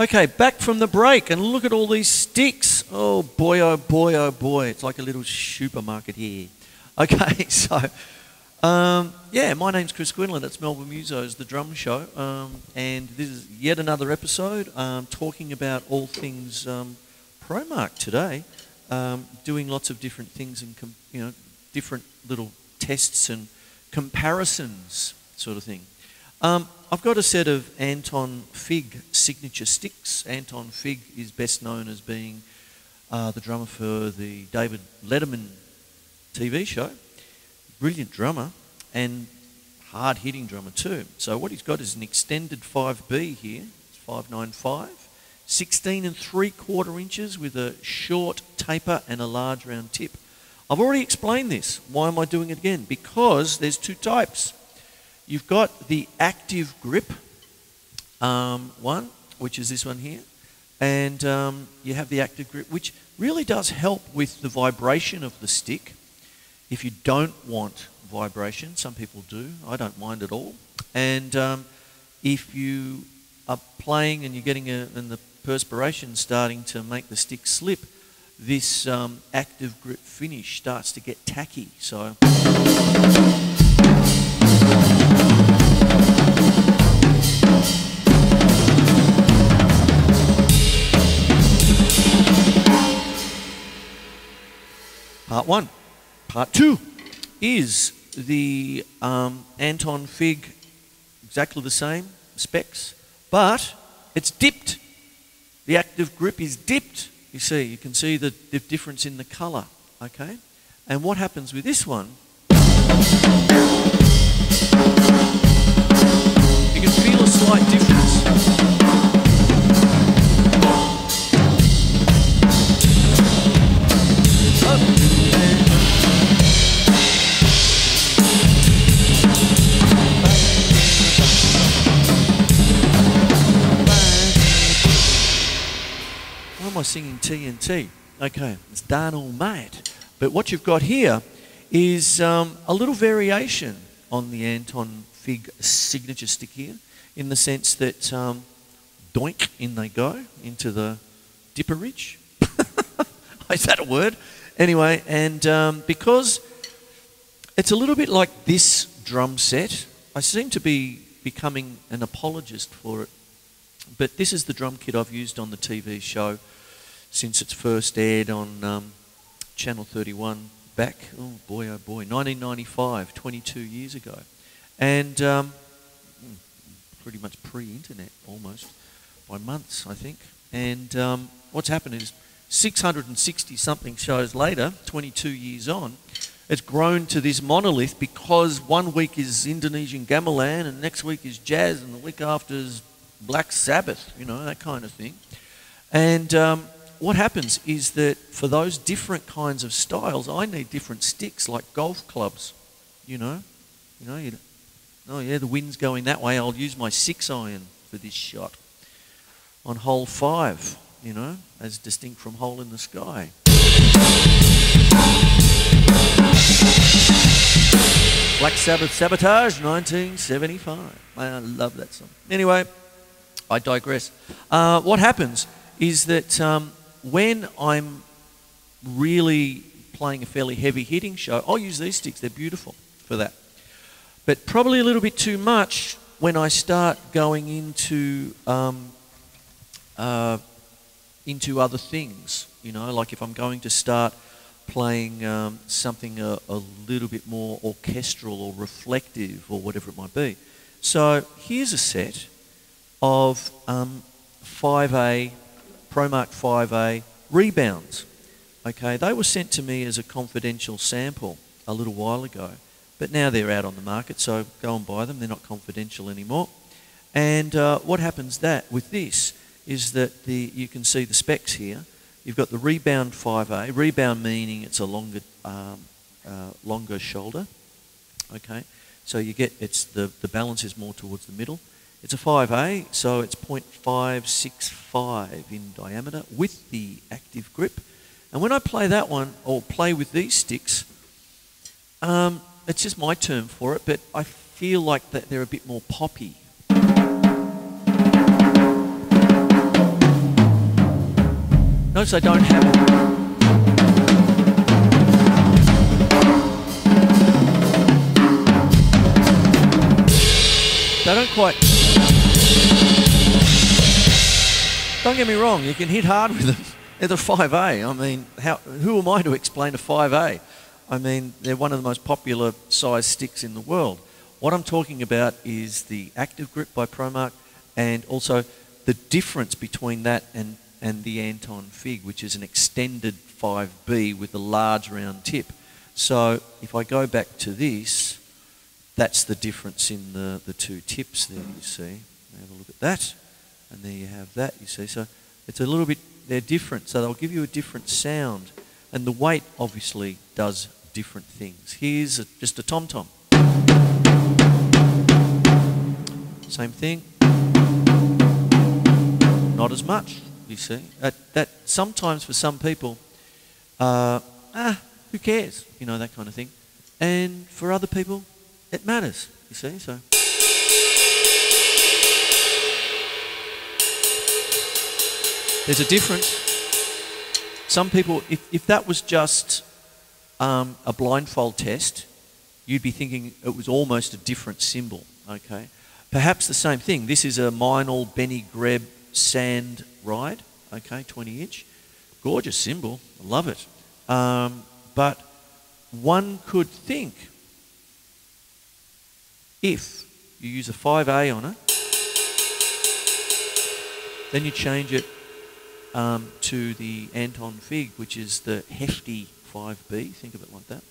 Okay, back from the break, and look at all these sticks. Oh boy, oh boy, oh boy. It's like a little supermarket here. Okay, so, yeah, my name's Chris Quinlan. It's Melbourne Musos, the drum show. And this is yet another episode talking about all things ProMark today. Doing lots of different things and, different little tests and comparisons sort of thing. I've got a set of Anton Fig signature sticks. Anton Fig is best known as being the drummer for the David Letterman TV show. Brilliant drummer and hard-hitting drummer too. So what he's got is an extended 5B here. It's 595, 16 3/4 inches with a short taper and a large round tip. I've already explained this. Why am I doing it again? Because there's two types. You've got the active grip one, which is this one here, and you have the active grip, which really does help with the vibration of the stick. If you don't want vibration, some people do, I don't mind at all. And if you are playing and you're getting and the perspiration starting to make the stick slip, this active grip finish starts to get tacky. So. Part one. Part two is the Anton Fig, exactly the same specs, but it's dipped. The active grip is dipped. You can see the difference in the colour, okay? And what happens with this one, you can feel a slight difference. Why am I singing TNT? Okay, it's done all mate. But what you've got here is a little variation on the Anton Fig signature stick here, in the sense that doink, in they go into the dipper ridge. Is that a word? Anyway, and because it's a little bit like this drum set, I seem to be becoming an apologist for it. But this is the drum kit I've used on the TV show since its first aired on Channel 31 back, oh boy, 1995, 22 years ago. And pretty much pre-internet almost, by months I think. And what's happened is 660-something shows later, 22 years on, it's grown to this monolith because one week is Indonesian gamelan and next week is jazz and the week after is Black Sabbath, that kind of thing. And what happens is that for those different kinds of styles, I need different sticks like golf clubs, oh yeah, the wind's going that way, I'll use my 6-iron for this shot on hole 5, as distinct from hole in the sky. Black Sabbath Sabotage, 1975. I love that song. Anyway, I digress. What happens is that when I'm really playing a fairly heavy hitting show, I'll use these sticks, they're beautiful for that. But probably a little bit too much when I start going into other things, like if I'm going to start playing something a little bit more orchestral or reflective or whatever it might be. So here's a set of 5A, ProMark 5A rebounds. Okay, they were sent to me as a confidential sample a little while ago, but now they're out on the market, so go and buy them. They're not confidential anymore. And what happens with this is that you can see the specs here. You've got the rebound 5A, rebound meaning it's a longer shoulder. Okay, so the balance is more towards the middle. It's a 5A, so it's 0.565 in diameter with the active grip. And when I play that one, or play with these sticks, it's just my term for it, but I feel like that they're a bit more poppy. Notice I don't have they don't quite. Don't get me wrong, you can hit hard with them. They're a 5A. I mean, who am I to explain a 5A? I mean, they're one of the most popular size sticks in the world. What I'm talking about is the Active Grip by ProMark, and also the difference between that and the Anton Fig, which is an extended 5B with a large round tip. So if I go back to this, that's the difference in the two tips there, you see. Have a look at that. And there you have that, you see. So it's a little bit, they're different. So they'll give you a different sound. And the weight obviously does different things. Here's just a Tomtom. Same thing. Not as much, you see. That sometimes for some people, who cares? You know, that kind of thing. And for other people, it matters, you see. So there's a difference. Some people, if that was just a blindfold test, you'd be thinking it was almost a different cymbal, okay? Perhaps the same thing. This is a Meinl Benny Greb sand ride, okay, 20-inch. Gorgeous cymbal, I love it. But one could think, if you use a 5A on it, then you change it to the Anton Fig, which is the hefty 5B. Think of it like that.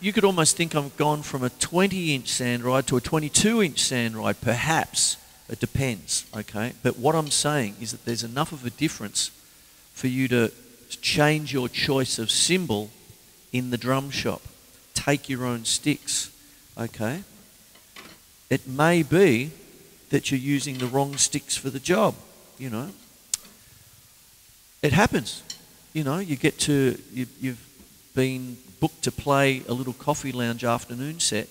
You could almost think I've gone from a 20-inch sand ride to a 22-inch sand ride. Perhaps. It depends, okay? But what I'm saying is that there's enough of a difference for you to change your choice of cymbal in the drum shop. Take your own sticks, okay? It may be that you're using the wrong sticks for the job, you know. It happens. You know, you've been booked to play a little coffee lounge afternoon set.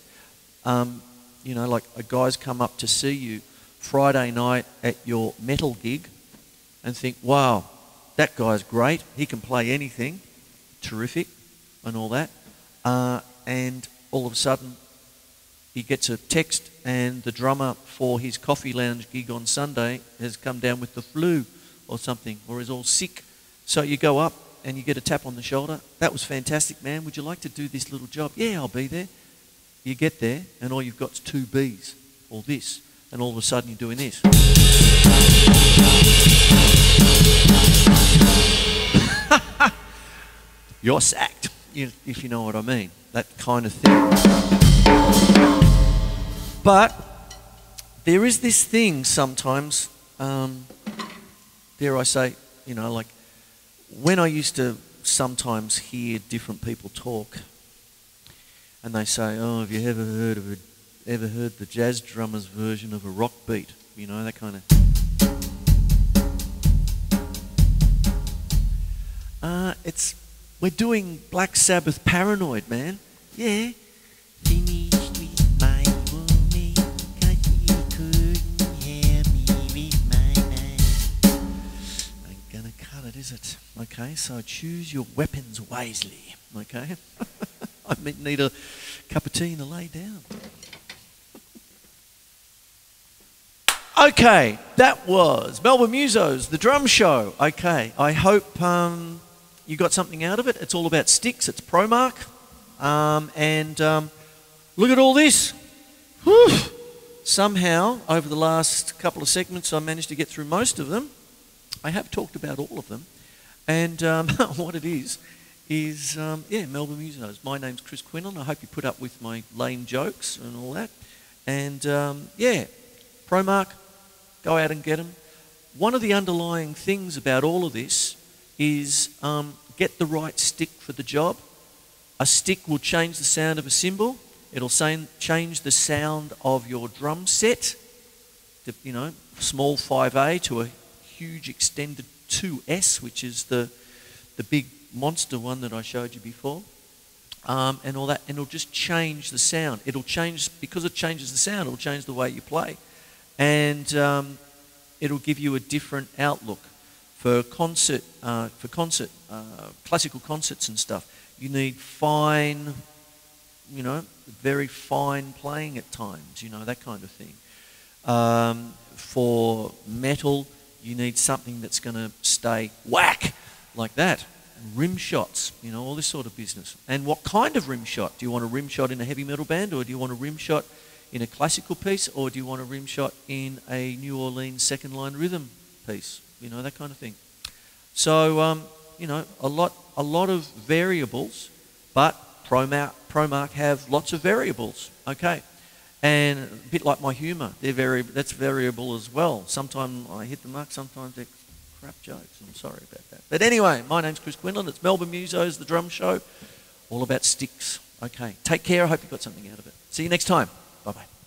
You know, like a guy's come up to see you Friday night at your metal gig and think, wow, that guy's great. He can play anything. Terrific and all that. And all of a sudden, he gets a text and the drummer for his coffee lounge gig on Sunday has come down with the flu or something, or is all sick. So you go up and you get a tap on the shoulder. That was fantastic, man. Would you like to do this little job? Yeah, I'll be there. You get there and all you've got is two Bs, or this. And all of a sudden you're doing this. You're sacked, if you know what I mean. That kind of thing. But there is this thing sometimes, dare I say, you know, like when I used to sometimes hear different people talk and they say, oh, have you ever heard the jazz drummer's version of a rock beat? You know, that kind of... we're doing Black Sabbath Paranoid, man. Yeah. Finished with my woman, 'cause he couldn't hear me with my name. Ain't gonna cut it, is it? Okay, so choose your weapons wisely, okay? I need a cup of tea and a lay down. Okay, that was Melbourne Musos, the drum show. Okay, I hope you got something out of it. It's all about sticks. It's ProMark. Look at all this. Whew. Somehow, over the last couple of segments, I managed to get through most of them. I have talked about all of them. And what it is, Melbourne Musos. My name's Chris Quinlan. I hope you put up with my lame jokes and all that. And ProMark, go out and get them. One of the underlying things about all of this is get the right stick for the job. A stick will change the sound of a cymbal. It'll change the sound of your drum set. You know, small 5A to a huge extended 2S, which is the big monster one that I showed you before. and all that, and it'll just change the sound. It'll change, because it changes the sound, it'll change the way you play. And it'll give you a different outlook. For classical concerts and stuff, you need fine, very fine playing at times, that kind of thing. For metal, you need something that's going to stay whack, like that. Rim shots, all this sort of business. And what kind of rim shot? Do you want a rim shot in a heavy metal band, or do you want a rim shot in a classical piece, or do you want a rim shot in a New Orleans second line rhythm piece? That kind of thing. So, a lot of variables, but ProMark have lots of variables, okay? And a bit like my humour, that's variable as well. Sometimes I hit the mark, sometimes they're crap jokes. I'm sorry about that. But anyway, my name's Chris Quinlan. It's Melbourne Musos, the drum show, all about sticks. Okay, take care. I hope you got something out of it. See you next time. Bye-bye.